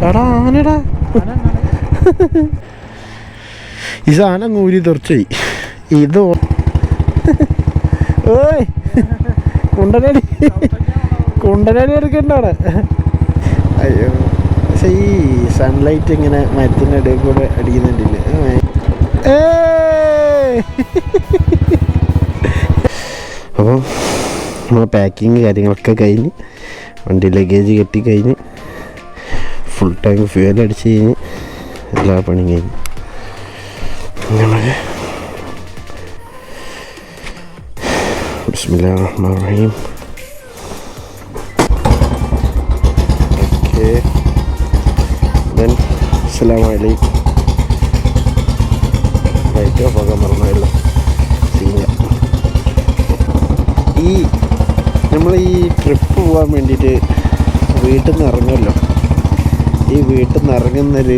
എടാ ആനടാ, ഈ സാധനം ഊരി തെറിച്ചായി. ഇത് ഓയ് കുണ്ടനടി എടുക്കണ്ടാണ്. അയ്യോ, പക്ഷെ ഈ സൺലൈറ്റ് ഇങ്ങനെ മരത്തിൻ്റെ ഇടയിൽ കൂടെ അടിക്കുന്നുണ്ടില്ലേ. അപ്പോൾ നമ്മൾ പാക്കിങ് കാര്യങ്ങളൊക്കെ കഴിഞ്ഞ് വണ്ടി ലഗേജ് കെട്ടിക്കഴിഞ്ഞ് ഫുൾ ടൈം ഫ്യൂവൽ അടിച്ച് കഴിഞ്ഞ് എല്ലാ പണിയും കഴിഞ്ഞ് നമ്മൾ ബിസ്മില്ലാഹിർ റഹ്മാനിർ റഹീം. ഓക്കെ, ദെൻ അസ്സലാമു അലൈക്കും. ലൈറ്റ് ഓഫ് ആക്കാൻ മറന്നല്ലോ. ഈ നമ്മൾ ഈ ട്രിപ്പ് പോകാൻ വേണ്ടിയിട്ട് വീട്ടിൽ നിന്ന് ഇറങ്ങുമല്ലോ, ഈ വീട്ടിൽ നിന്ന് ഇറങ്ങുന്നൊരു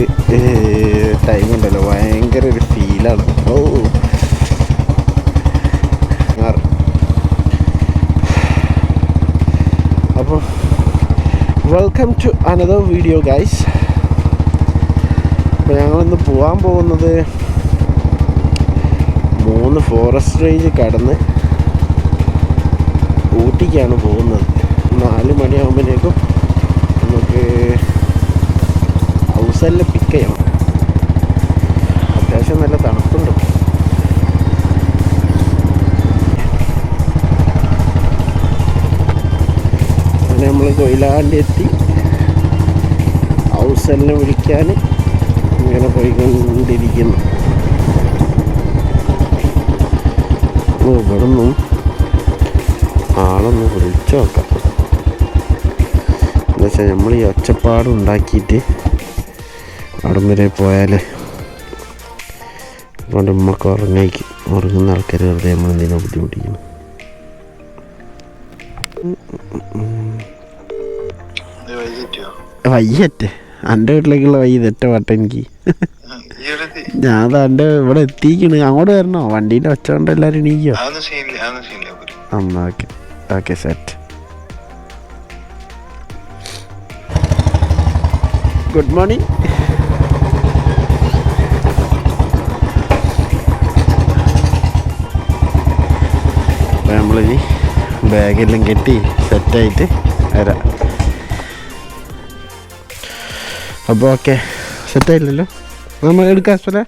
ടൈമുണ്ടല്ലോ, ഭയങ്കര ഒരു ഫീലാണ്. ഓ, അപ്പോൾ welcome to another video guys. അപ്പോൾ ഞങ്ങളിന്ന് പോകാൻ പോകുന്നത് 3 ഫോറസ്റ്റ് റേഞ്ച് കടന്ന് ഊട്ടിക്കാണ് പോകുന്നത്. 4 മണിയാകുമ്പോഴേക്കും നമുക്ക് ഹൗസെല്ലാം പിക്ക് ചെയ്യണം. അത്യാവശ്യം നല്ല തണുപ്പുണ്ട്. അങ്ങനെ നമ്മൾ കൊയിലാണ്ടി എത്തി ഹൗസെല്ലാം വിളിക്കാൻ ഇങ്ങനെ പോയിക്കൊണ്ടിരിക്കുന്നു. ഇവിടെ നിന്നും ആളൊന്ന് വിളിച്ചു നോക്കാം. എന്താ വെച്ചാൽ നമ്മൾ ഈ ഒച്ചപ്പാടുണ്ടാക്കിയിട്ട് അവിടെ വരെ പോയാൽ അതുകൊണ്ട് നമുക്ക് ഉറങ്ങുന്ന ആൾക്കാർ വെറുതെ നമ്മൾ എന്തിനാ ബുദ്ധിമുട്ടിക്കുന്നു. വയ്യറ്റേ എൻ്റെ വീട്ടിലേക്കുള്ള വയ്യ തെറ്റ വട്ട എനിക്ക്. ഞാൻ എൻ്റെ ഇവിടെ എത്തിക്കണ്. അങ്ങോട്ട് വരണോ? വണ്ടീൻ്റെ ഒച്ച കൊണ്ട് എല്ലാവരും എണീക്കോ? എന്നാ okay okay set. Good morning. അപ്പോൾ നമ്മളിനി ബാഗെല്ലാം കെട്ടി സെറ്റായിട്ട് വരാം. അപ്പോൾ ഓക്കെ, സെറ്റായില്ലല്ലോ, നമ്മൾ എടുക്കാം സ്ഥലം.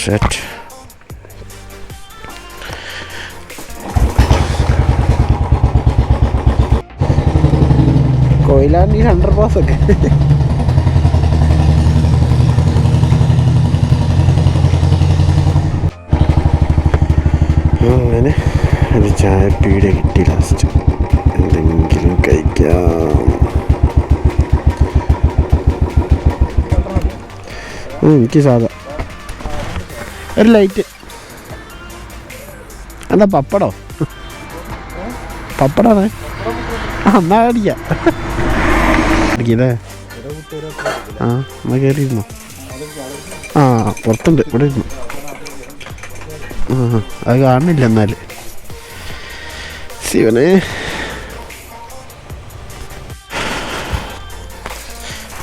സെറ്റ്. കൊയിലാണ്ടി 100 പാസൊക്കെ അങ്ങനെ ഒരു ചായപ്പീടെ കിട്ടി. ലാസ്റ്റ് എന്തെങ്കിലും കഴിക്കാം. എനിക്ക് സാധാ ഒരു ലൈറ്റ്. എന്താ പപ്പടോ? പപ്പടാണ്. എന്നാ അടിക്കാം അടിക്കല്ലേ? ആ, എന്നാ കയറിയിരുന്നോ? ആ, പുറത്തുണ്ട്, ഇവിടെ ഇരുന്നു. ആ, അത് കാണുന്നില്ല. എന്നാൽ ശിവനെ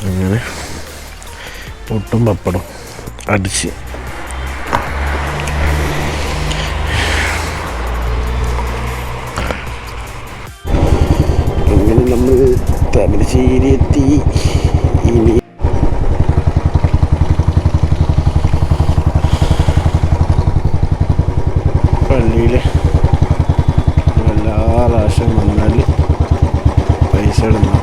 അങ്ങനെ പൊട്ടും പപ്പടം അടിച്ച് അങ്ങനെ നമ്മൾ തലശ്ശേരി എത്തി. ഇനി പള്ളിയിൽ എല്ലാ പ്രാവശ്യം വന്നാൽ പൈസ ഇടുന്ന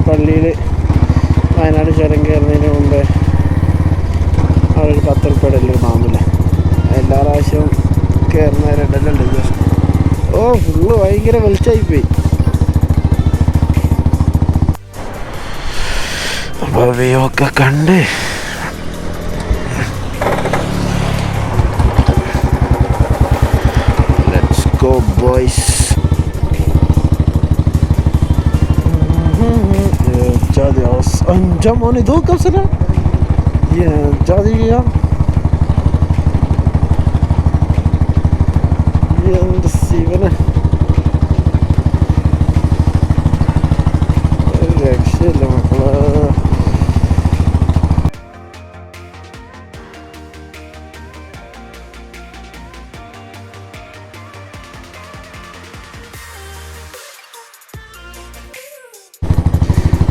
പള്ളിയിൽ വയനാട് ചുരം കയറുന്നതിന് മുമ്പേ അവിടെ 10 ഉറുപ്പിക ഇടല് മാമില്ല. എല്ലാ പ്രാവശ്യവും കയറുന്നവരുണ്ടല്ലോ ദിവസം. ഓ, ഫുള്ള് ഭയങ്കര വെളിച്ചായിപ്പോയി. അപ്പോൾ വ്യൂ ഒക്കെ കണ്ട് ലെറ്റ്സ് ഗോ ബോയ്സ്. انجم انا دوك بسرعه يا جادي يا എൻ്റെ ശിവനെ, ഒരു രക്ഷയില്ല മക്കളെ.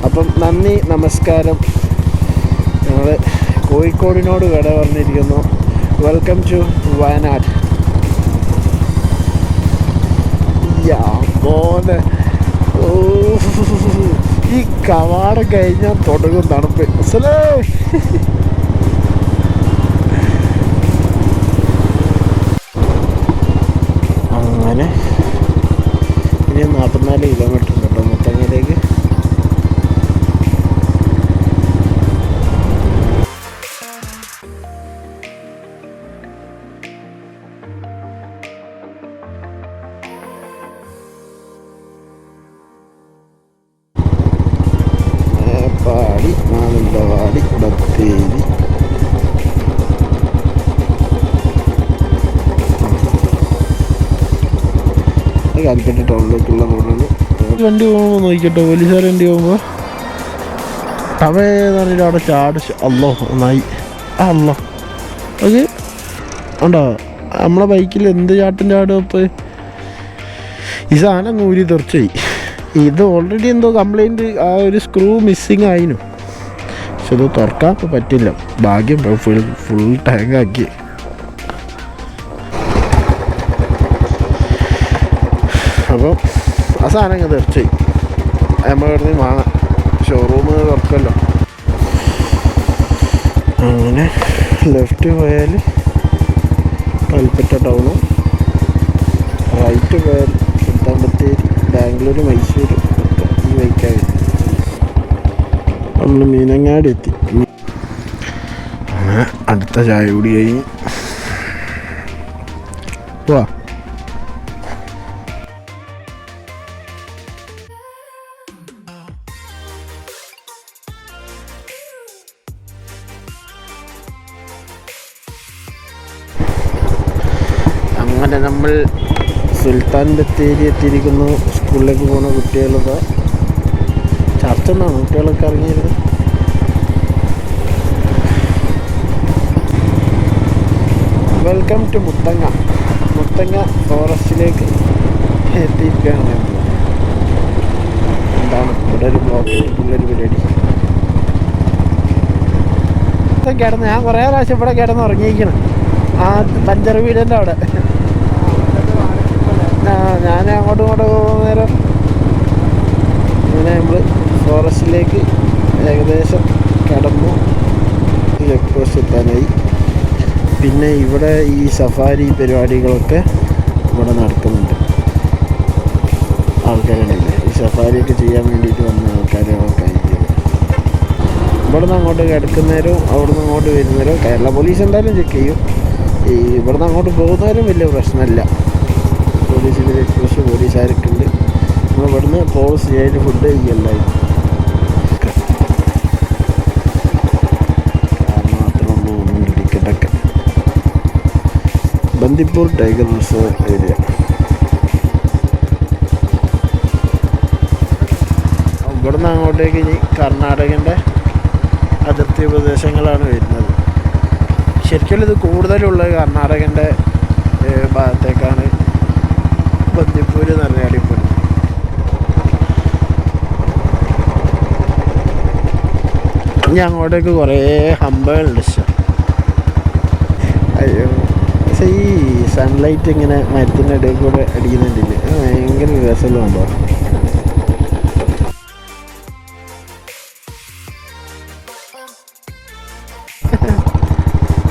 അപ്പം നന്ദി, നമസ്കാരം. ഞങ്ങൾ കോഴിക്കോടിനോട് വിട പറഞ്ഞിരിക്കുന്നു. Welcome to Wayanad. മോനെ, ഓ, ഈ കവാടം കഴിഞ്ഞാൽ തുടങ്ങും തണുപ്പ്. അങ്ങനെ ഇനി 44 കിലോമീറ്റർ ഉണ്ട് കേട്ടോ മുത്തങ്ങയിലേക്ക്. പാടി മാനന്തവാടി ബത്തേരി കാലിക്കറ്റ് ടൗണിലേക്കുള്ള റോഡാണ്. വണ്ടി പോകുമ്പോൾ നോക്കിക്കട്ടോ, പോലീസുകാർ വണ്ടി പോകുമ്പോൾ തവയെന്ന് പറഞ്ഞിട്ട് അവിടെ അല്ലോ നന്നായി. അല്ലോ ഓക്കെ ഉണ്ടോ നമ്മളെ ബൈക്കിൽ എന്ത് ചാട്ടും ചാടും. ഇപ്പോൾ ഈ സാധനം ഊരി തെറിച്ചായി. ഇത് ഓൾറെഡി എന്തോ കംപ്ലൈൻറ്റ്, ആ ഒരു സ്ക്രൂ മിസ്സിങ് ആയിരുന്നു. പക്ഷെ ഇത് തുറക്കാൻ ഇപ്പോൾ പറ്റില്ല. ഭാഗ്യം ഫുൾ ടാങ്കാക്കി. അപ്പോൾ ആ സാധനം ഇങ്ങനെ തെറിച്ചായി. നമ്മൾ ഇവിടുന്ന് വാങ്ങാം, ഷോറൂം തുറക്കല്ലോ. അങ്ങനെ ലെഫ്റ്റ് പോയാൽ കൽപ്പറ്റ ടൗണും, റൈറ്റ് പോയാൽ സുൽത്താൻ ബത്തേരി, ബാംഗ്ലൂർ, മൈസൂർ ഒക്കെ ഈ വഴിക്കാണ്. നമ്മൾ മീനങ്ങാടി എത്തി. അങ്ങനെ അടുത്ത ചായ കൂടി കഴിഞ്ഞ് പോവാ. അങ്ങനെ നമ്മൾ സുൽത്താൻ ബത്തേരി എത്തിയിരിക്കുന്നു. സ്കൂളിലേക്ക് പോകുന്ന കുട്ടികളുടെ ചർച്ച എന്നാണ് കുട്ടികളൊക്കെ ഇറങ്ങിയത്. Welcome to Muthanga. മുത്തങ്ങ ഫോറസ്റ്റിലേക്ക് എത്തിയിരിക്കുകയാണ്. എന്താണ് ഇവിടെ ഒരു ബ്ലോക്ക് ഉള്ളൊരു പരിപാടി. കിടന്ന് ഞാൻ കുറേ പ്രാവശ്യം ഇവിടെ കിടന്ന് ഉറങ്ങിയിരിക്കണം. ആ പഞ്ചർ വീടിൻ്റെ അവിടെ. ഞാൻ അങ്ങോട്ടും ഇങ്ങോട്ടും പോകുന്ന നേരം ഇങ്ങനെ നമ്മൾ ഫോറസ്റ്റിലേക്ക് ഏകദേശം കടന്നു. ചെക്ക് പോസ്റ്റ് എത്താനായി. പിന്നെ ഇവിടെ ഈ സഫാരി പരിപാടികളൊക്കെ ഇവിടെ നടക്കുന്നുണ്ട്. ആൾക്കാരുണ്ടല്ലേ ഈ സഫാരിയൊക്കെ ചെയ്യാൻ വേണ്ടിയിട്ട് വന്ന ആൾക്കാരൊക്കെ ആയിരിക്കും. ഇവിടെ നിന്ന് അങ്ങോട്ട് കിടക്കുന്നവരും അവിടെ നിന്ന് അങ്ങോട്ട് വരുന്നവരും കേരള പോലീസ് എന്തായാലും ചെക്ക് ചെയ്യും. ഈ ഇവിടെ നിന്ന് അങ്ങോട്ട് പോകുന്നവരും വലിയ പ്രശ്നമല്ല. പോലീസിൻ്റെ ചെക്ക് പോസ്റ്റ് പോലീസുകാരൊക്കെ ഉണ്ട്. നമ്മൾ ഇവിടുന്ന് പോസ് ചെയ്യാൻ ഫുഡ് കഴിക്കല്ലായിരുന്നു. കാരണം മാത്രമൊന്നും ഒന്നും ടിക്കറ്റൊക്കെ. Bandipur tiger reserve area. ഇവിടുന്ന് അങ്ങോട്ടേക്ക് ഇനി കർണാടകൻ്റെ അതിർത്തി പ്രദേശങ്ങളാണ് വരുന്നത്. ശരിക്കും ഇത് കൂടുതലുള്ളത് കർണാടകൻ്റെ ഭാഗത്തേക്കാണ്. ബന്ദിപ്പൂർ എന്ന് പറഞ്ഞാൽ അടിപ്പെടും. ഇനി അങ്ങോട്ടേക്ക് കുറേ ഹമ്പകളുണ്ട്. അയ്യോ, പക്ഷേ ഈ സൺലൈറ്റ് ഇങ്ങനെ മരത്തിൻ്റെ ഇടയിൽ കൂടെ അടിക്കുന്നുണ്ടില്ലേ, ഭയങ്കര രസമുണ്ടോ.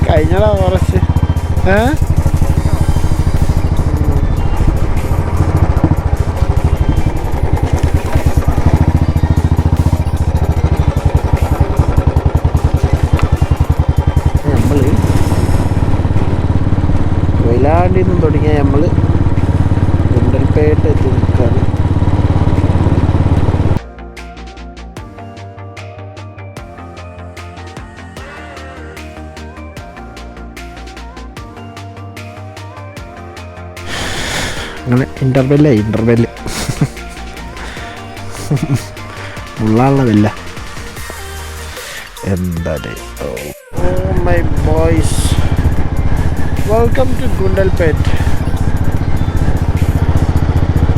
കഴിഞ്ഞടാ കുറച്ച് നമ്മൾ കൊയിലാണ്ടിൽ നിന്നും തുടങ്ങിയ നമ്മൾ ഗുണ്ടൽപേട്ട എത്തി നിൽക്കുകയാണ്. അങ്ങനെ ഇൻ്റർവെല്ല് ഉള്ളാളല്ല എന്തായാലും. My boys, welcome to Gundlupet.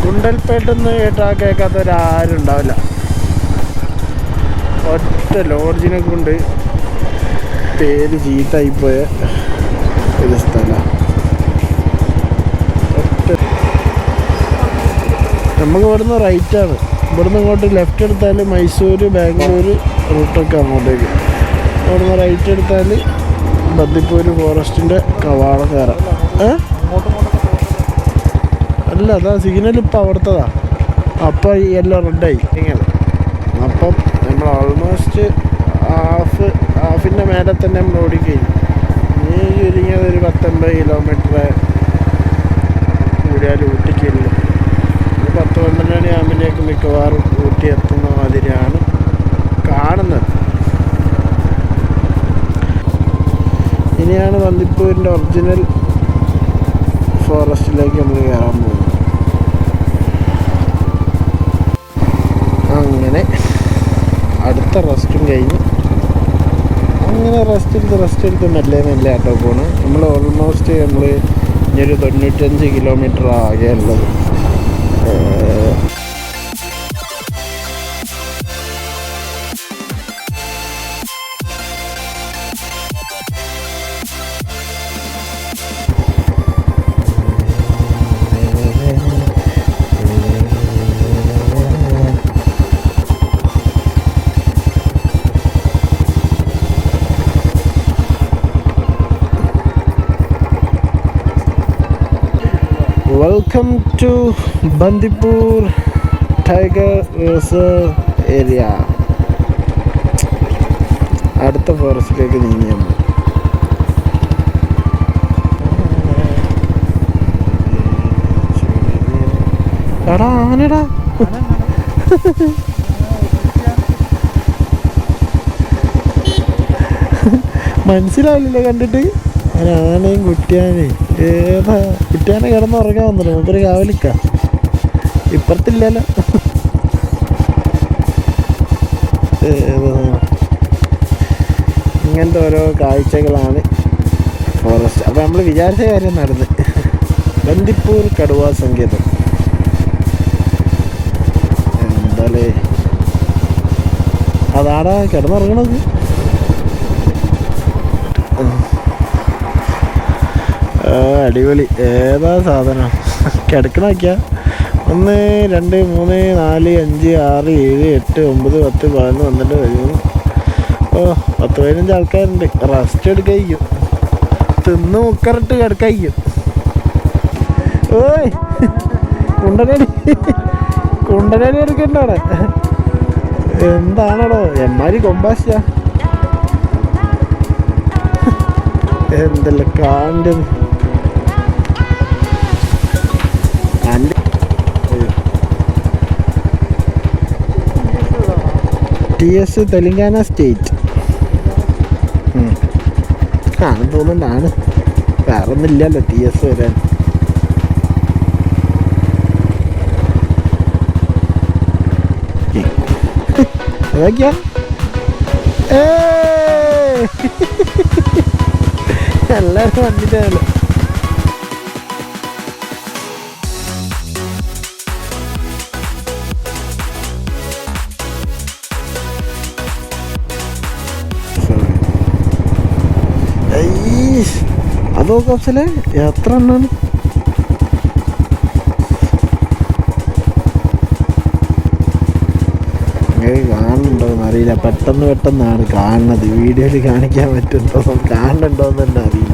ഗുണ്ടൽപേട്ടെന്ന് കേട്ടാൽ കേൾക്കാത്തവരാരും ഉണ്ടാവില്ല. ഒറ്റ ലോഡ്ജിനെ കൊണ്ട് പേര് ചീത്തായിപ്പോയ ഒരു സ്ഥലമാണ്. നമുക്ക് ഇവിടുന്ന് റൈറ്റാണ്. ഇവിടുന്ന് ഇങ്ങോട്ട് ലെഫ്റ്റ് എടുത്താൽ മൈസൂർ, ബാംഗ്ലൂർ റൂട്ടൊക്കെ അങ്ങോട്ടേക്ക്. ഇവിടുന്ന് റൈറ്റ് എടുത്താൽ ബന്ദിപ്പൂർ ഫോറസ്റ്റിൻ്റെ കവാടം കയറാം. അല്ല, അതാ സിഗ്നൽ ഇപ്പം അവിടുത്തതാ. അപ്പം എല്ലാം റെഡായി ഇങ്ങനെ. അപ്പം നമ്മൾ ഓൾമോസ്റ്റ് ഹാഫിൻ്റെ മേലെ തന്നെ നമ്മൾ ഓടിക്കഴിഞ്ഞു. ഇനി ചുരുങ്ങിയത് ഒരു 19 കിലോമീറ്റർ കൂടിയാൽ ഊട്ടിക്കുള്ളൂ. 10-12 മണിയാകുമ്പോഴേക്ക് മിക്കവാറും ഊട്ടി എത്തുന്ന മാതിരിയാണ് കാണുന്നത്. ഇനിയാണ് ബന്ദിപ്പൂരിൻ്റെ ഒറിജിനൽ ഫോറസ്റ്റിലേക്ക് നമ്മൾ കയറാൻ പോകുന്നത്. അങ്ങനെ അടുത്ത റെസ്റ്റും കഴിഞ്ഞ് അങ്ങനെ റെസ്റ്റ് എടുത്ത് മെല്ലെ ആട്ടോ പോണ്. നമ്മൾ ഓൾമോസ്റ്റ് ഇനിയൊരു 95 കിലോമീറ്റർ ആകെ ഉള്ളത്. Welcome to Bandipur tiger reserve area. അടുത്ത ഫോറസ്റ്റിലേക്ക് നീങ്ങിയാൽ മതി. എടാ ആനടാ, മനസ്സിലാവില്ലല്ലോ കണ്ടിട്ട്. ആനയും കുട്ടിയാനയും ഏതാ? കുട്ടിയാനെ കിടന്നുറങ്ങാൻ വന്നല്ലോ. മൂപ്പര് കാവലിക്ക ഇപ്പുറത്തില്ലല്ലോ. ഇങ്ങനത്തെ ഓരോ കാഴ്ചകളാണ് ഫോറസ്റ്റ്. അപ്പോൾ നമ്മൾ വിചാരിച്ച കാര്യം നടന്ന്. ബന്ദിപ്പൂർ കടുവാ സങ്കേതം എന്താലേ, അതാടാ കിടന്നുറങ്ങണത്. അടിപൊളി. ഏതാ സാധനം കിടക്കണൊക്കെയാ? 1 2 3 4 5 6 7 8 9 10 11 12 13. 10-15 ആൾക്കാരുണ്ട്. റെസ്റ്റ് എടുക്കായിരിക്കും, തിന്ന് മുക്കറിട്ട് കിടക്കായിരിക്കും. ഓയ് കുണ്ടനടി എടുക്കണ്ട അവിടെ. എന്താണോ എമ്മാരി കൊമ്പാശ എന്തെല്ലാം കാണ്ടത്. TS തെലങ്കാന സ്റ്റേറ്റ് ആണ് തോന്നുന്നുണ്ടാണ്. വേറെ ഒന്നുമില്ലല്ലോ TS വരാൻ. അതൊക്കെയാ എല്ലാവരും വന്നിട്ടാണല്ലോ. അതൊക്കെ അഫ്സലേ എത്ര എണ്ണാണ്? കാണുന്നുണ്ടോന്ന് അറിയില്ല. പെട്ടെന്നാണ് കാണുന്നത്. വീഡിയോയിൽ കാണിക്കാൻ പറ്റുന്നുണ്ടോ കാണുന്നുണ്ടോന്ന് തന്നെ അറിയില്ല.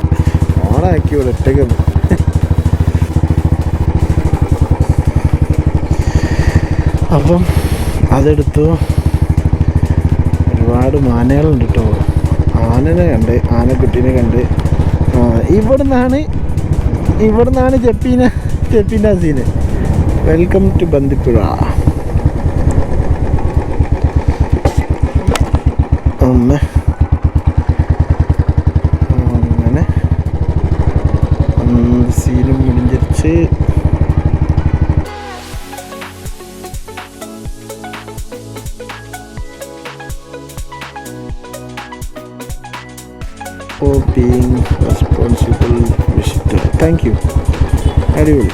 ഓണാക്കി ഒറ്റയ്ക്കൊന്ന്. അപ്പം അതെടുത്തു. ഒരുപാട് മാനകളുണ്ട് കേട്ടോ. ആനനെ കണ്ട്, ആനക്കുട്ടീനെ കണ്ട്. ഇവിടുന്നാണ് ജപ്പീന സീന്. Welcome to Bandipur. അങ്ങനെ സീനും മുടിഞ്ചരിച്ച് താങ്ക് യു. അടിപൊളി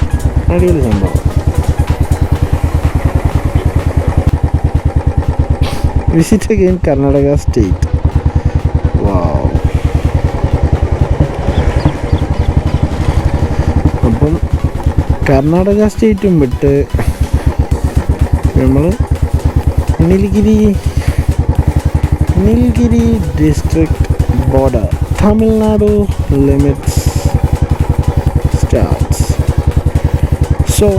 അടിപൊളി സംഭവം. Visit again Karnataka state. Wow. അപ്പം കർണാടക സ്റ്റേറ്റും വിട്ട് നമ്മൾ Nilgiri district border Tamil Nadu limits starts. So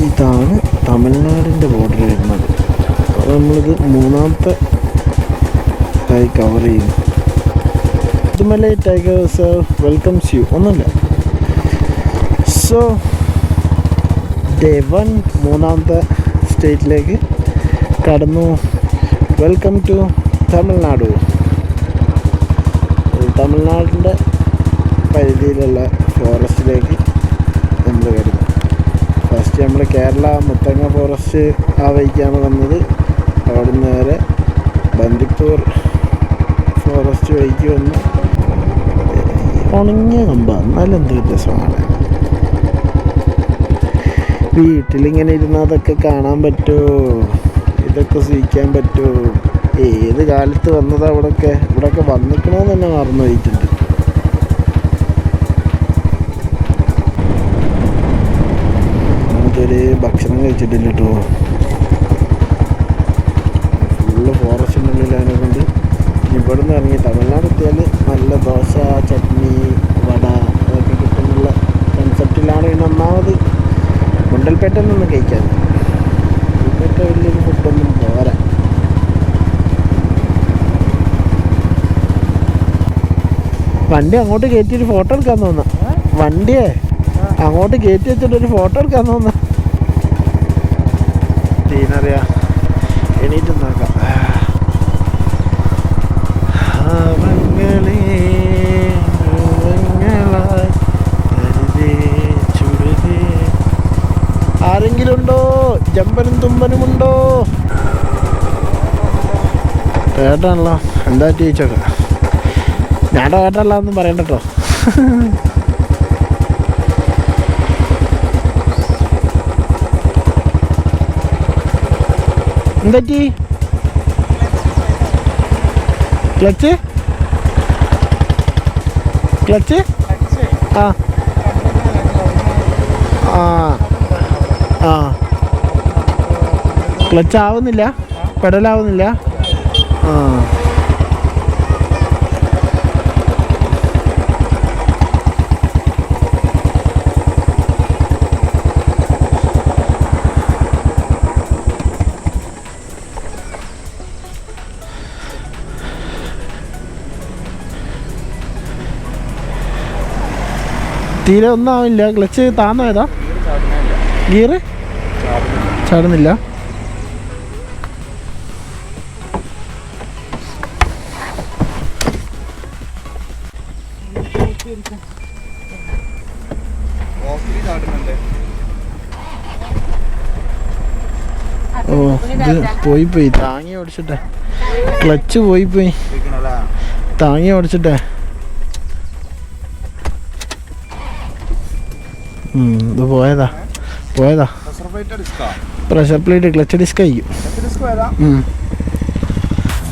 ഇതാണ് തമിഴ്നാടിൻ്റെ ബോർഡർ വരുന്നത്. അപ്പോൾ നമ്മളിത് മൂന്നാമത്തെ ആയി കവർ ചെയ്യും. മുത്തുമലൈ ടൈഗർ റിസർവ് വെൽക്കംസ് യു. ഒന്നുമില്ല. സോ ഡേ 1 മൂന്നാമത്തെ സ്റ്റേറ്റിലേക്ക് കടന്നു. Welcome to Tamil Nadu. തമിഴ്നാടിൻ്റെ പരിധിയിലുള്ള ഫോറസ്റ്റിലേക്ക് നമ്മൾ വരുന്നു. ഫസ്റ്റ് നമ്മൾ കേരള മുത്തങ്ങ ഫോറസ്റ്റ് ആ വഴിക്കാണ് വന്നത്. അവിടെ നിന്ന് നേരെ ബന്ദിപ്പൂർ ഫോറസ്റ്റ് വഴിക്ക് വന്നു. ഉണങ്ങിയ കമ്പ എന്നാലും എന്ത് വ്യത്യാസമാണ്. വീട്ടിലിങ്ങനെ ഇരുന്നാൽ അതൊക്കെ കാണാൻ പറ്റുമോ, ഇതൊക്കെ സൂക്ഷിക്കാൻ പറ്റുമോ? ഏത് കാലത്ത് വന്നത് ഇവിടെയൊക്കെ വന്നിക്കണമെന്ന് തന്നെ മറന്നു പോയിട്ടുണ്ട്. ഇതൊരു ഭക്ഷണം കഴിച്ചിട്ടില്ല കേട്ടോ. ഫുള്ള് ഫോറസ്റ്റിനുള്ളിലാനെ കൊണ്ട് ഇവിടെ നിന്ന് ഇറങ്ങി തമിഴ്നാട് എത്തിയാൽ നല്ല ദോശ, ചട്നി, വട അതൊക്കെ കിട്ടുന്നുള്ള കൺസെപ്റ്റിലാണ്. പിന്നെ ഒന്നാമത് ഗുണ്ടൽപേട്ടൊന്നും കഴിക്കാൻ ഇപ്പോഴത്തെ വലിയൊരു ഫുഡൊന്നും പോരാ. വണ്ടി അങ്ങോട്ട് കയറ്റിയൊരു ഫോട്ടോ എടുക്കാൻ തോന്നാം. വണ്ടിയെ അങ്ങോട്ട് കയറ്റി വെച്ചിട്ടൊരു ഫോട്ടോ എടുക്കാൻ തോന്നാം. സീനറിയാ എണീറ്റ് നോക്കാം. ആരെങ്കിലും ഉണ്ടോ? ജമ്പനും തുമ്പനുമുണ്ടോ? ഏട്ടാണല്ലോ. എന്താ ചോദിച്ചോക്കെ. ഞാനോ ഏട്ടല്ല ഒന്നും പറയണ്ട കേട്ടോ. എന്താറ്റി ക്ലച്ച് ആ ആ ആ ക്ലച്ച് ആവുന്നില്ല, പെഡലാവുന്നില്ല. ആ തീരെ ഒന്നും ആവില്ല. ക്ലച്ച് താന്നോ? ഏതാ ഗിയർ ചാടുന്നില്ല. ഓ ഇത് പോയി താങ്ങി ഓടിച്ചിട്ടെ. ക്ലച്ച് പോയി താങ്ങി ഓടിച്ചിട്ടെ. ഇത് പോയതാ പ്രഷർ പ്ലേറ്റ് ക്ലച്ച് ഡിസ്ക് ആയിരിക്കും.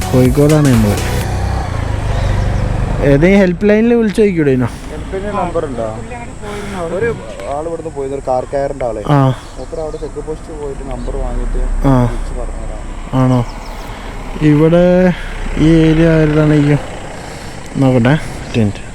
കോഴിക്കോടാണ് നമ്മൾ. ഏതെങ്കിലും ഹെൽപ്പ് ലൈനിൽ വിളിച്ചു ചോദിക്കൂടെ? നമ്പർ ഉണ്ടോ? ഒരു ആൾ ഇവിടുന്ന് പോയത്, ഒരു കാർ കയറിന്റെ ആളെ. അവിടെ ചെക്ക് പോസ്റ്റ് പോയിട്ട് നമ്പർ വാങ്ങിയിട്ട് ആണോ? ഇവിടെ ഈ ഏരിയ ആയിരുന്നാണെങ്കിൽ നോക്കട്ടെ. ടെൻറ്റ്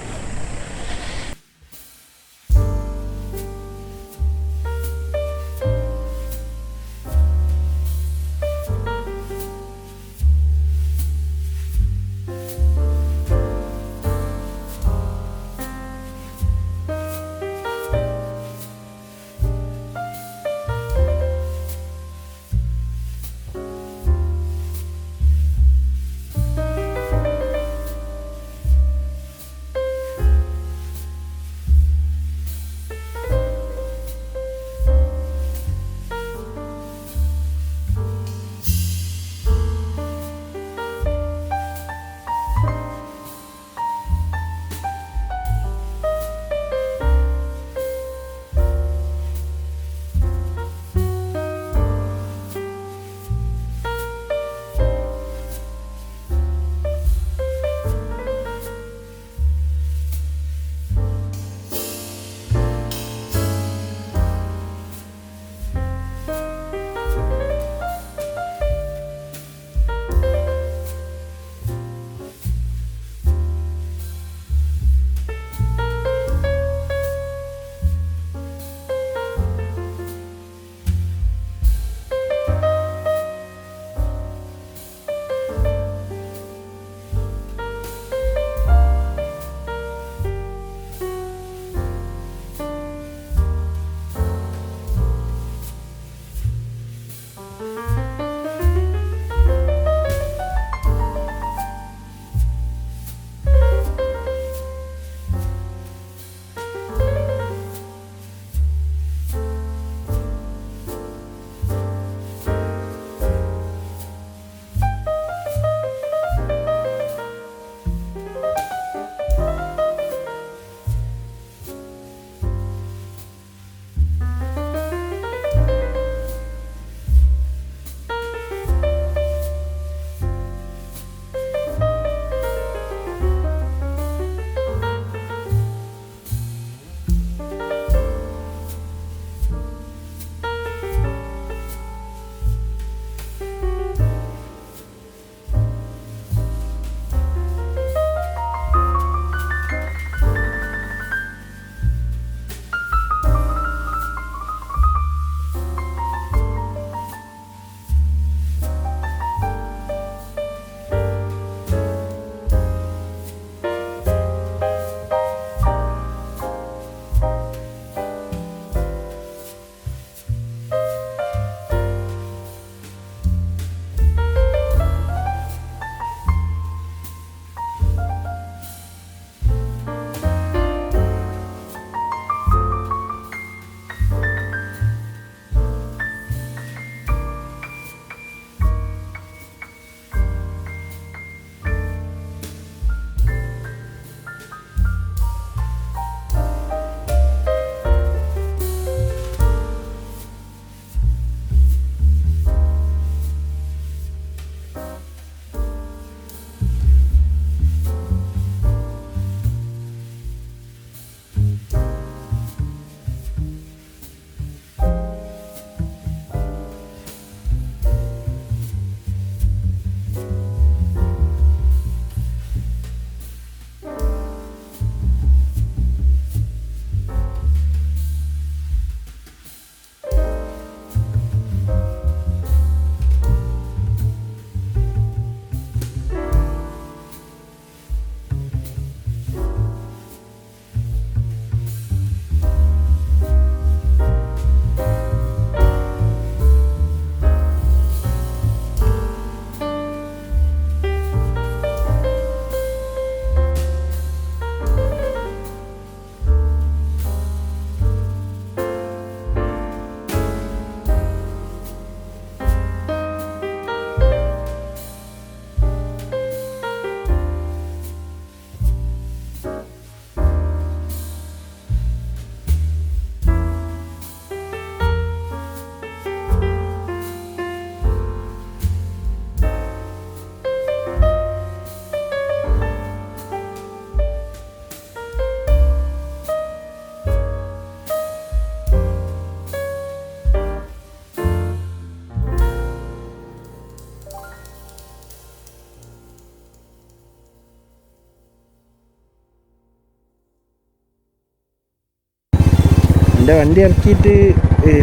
എൻ്റെ വണ്ടി ഇറക്കിയിട്ട്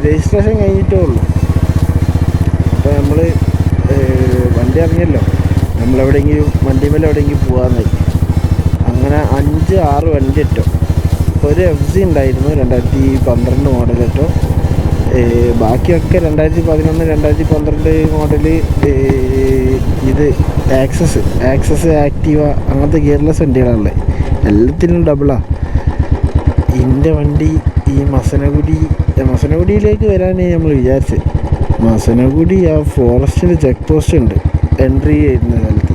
രജിസ്ട്രേഷൻ കഴിഞ്ഞിട്ടേ ഉള്ളൂ. അപ്പോൾ നമ്മൾ വണ്ടി ഇറങ്ങിയല്ലോ, നമ്മളെവിടെയെങ്കിലും വണ്ടിമേൽ എവിടെയെങ്കിലും പോകാമെന്നായി. അങ്ങനെ 5-6 വണ്ടി ഇട്ടോ. ഒരു FZ ഉണ്ടായിരുന്നു 2012 മോഡൽ കേട്ടോ. ബാക്കിയൊക്കെ 2011-2012 മോഡല്. ഇത് ആക്സസ് ആക്റ്റീവ അങ്ങനത്തെ ഗിയർലെസ് വണ്ടികളാണല്ലേ, എല്ലാത്തിനും ഡബിളാണ്. എൻ്റെ വണ്ടി ഈ മസനഗുഡിയിലേക്ക് വരാനാണ് നമ്മൾ വിചാരിച്ചത്. മസനഗുഡി ആ ഫോറസ്റ്റിൻ്റെ ചെക്ക് പോസ്റ്റ് ഉണ്ട് എൻട്രി ചെയ്യുന്ന കാലത്ത്.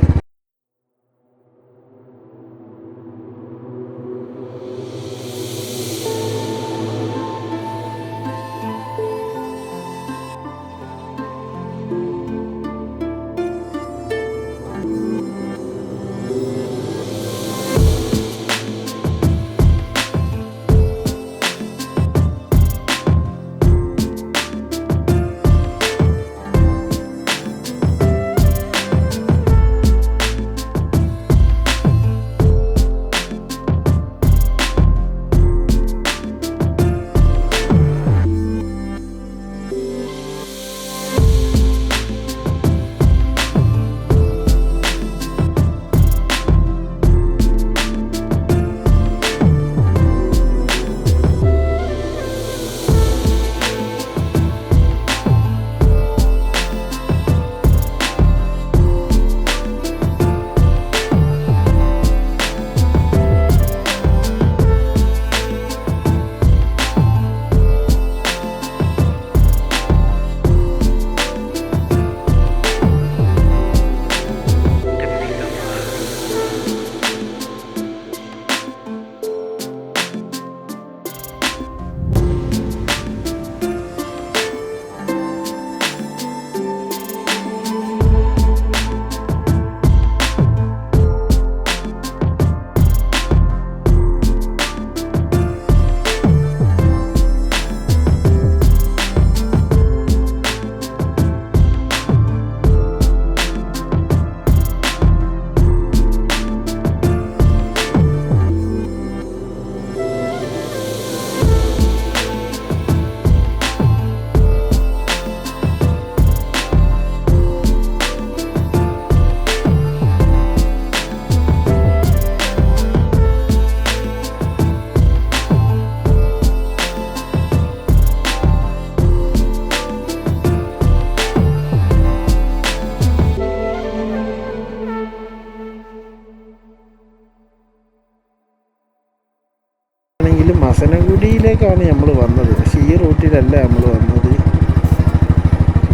മസനഗുഡിയിലേക്കാണ് നമ്മൾ വന്നത്, പക്ഷേ ഈ റൂട്ടിലല്ല നമ്മൾ വന്നത്.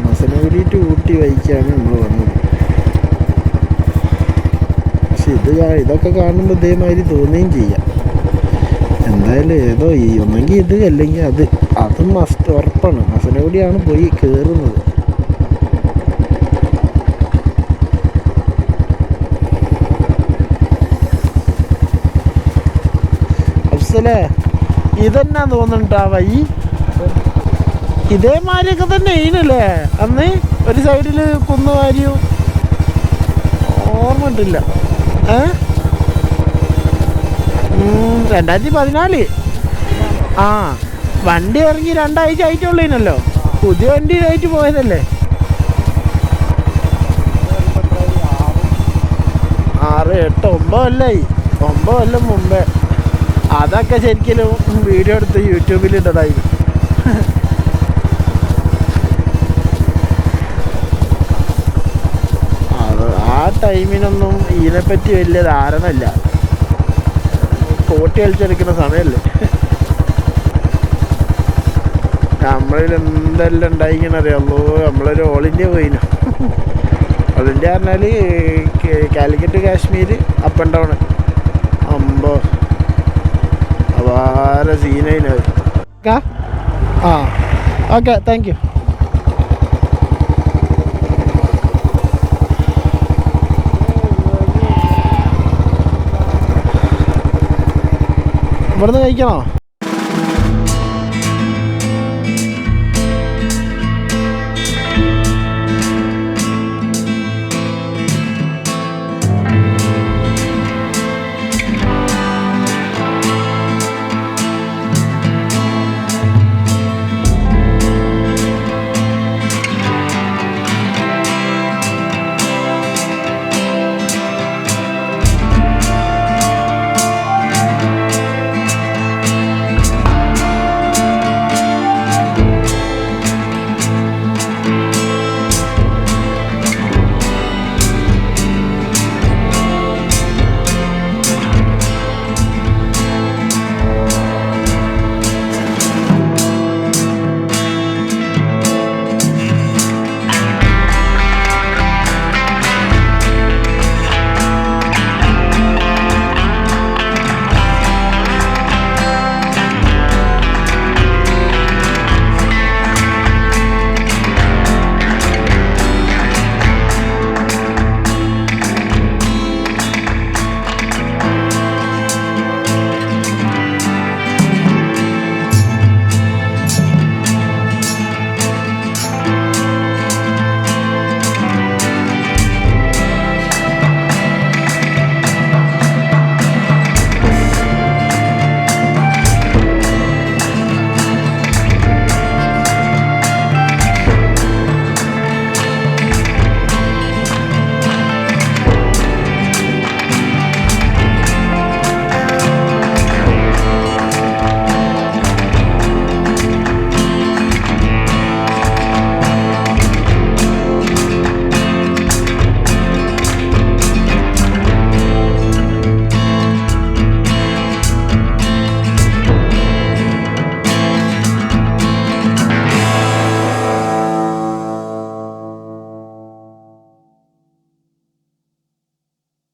മസനഗുഡി ടു ഊട്ടി വഴിക്കാണ് നമ്മൾ വന്നത്. പക്ഷെ ഇതൊക്കെ കാണുമ്പോൾ ഇതേമാതിരി തോന്നുകയും ചെയ്യാം. എന്തായാലും ഏതോ ഒന്നെങ്കിൽ ഇത് അല്ലെങ്കിൽ അതും മസ്റ്റ് ഉറപ്പാണ്. മസനഗുഡിയാണ് പോയി കയറുന്നത്. അഫ്സലേ, ഇതെന്നാ തോന്നുന്നുണ്ടാ വഴി? ഇതേമാതിരിയൊക്കെ തന്നെ ആയിനല്ലേ അന്ന്? ഒരു സൈഡിൽ കുന്നുവാരിയും ഓർമ്മ കിട്ടില്ല. 2014 ആ വണ്ടി ഇറങ്ങി 2 ആഴ്ച ആയിട്ടുള്ളതിനല്ലോ. പുതിയ വണ്ടിയിലായിട്ട് പോയതല്ലേ. 6, 8, 9 കൊല്ലായി. 9 കൊല്ലം മുമ്പേ. അതൊക്കെ ശരിക്കും വീഡിയോ എടുത്ത് യൂട്യൂബിൽ ഇട്ടതായിരുന്നു. ആ ടൈമിനൊന്നും ഇതിനെപ്പറ്റി വലിയ ധാരണ ഇല്ല. കോട്ടി കളിച്ചെടുക്കുന്ന സമയമല്ലേ. നമ്മളിൽ എന്തെല്ലാം ഉണ്ടായിങ്ങനെ അറിയാമല്ലോ. നമ്മളൊരു ഓൾ ഇന്ത്യ പോയിന്. ഓൾ ഇന്ത്യ പറഞ്ഞാൽ Calicut Kashmir up and down. അമ്പോ അപാര സീനയിന്. ആ ഓക്കെ, താങ്ക് യു. ഇവിടുന്ന് കഴിക്കണോ?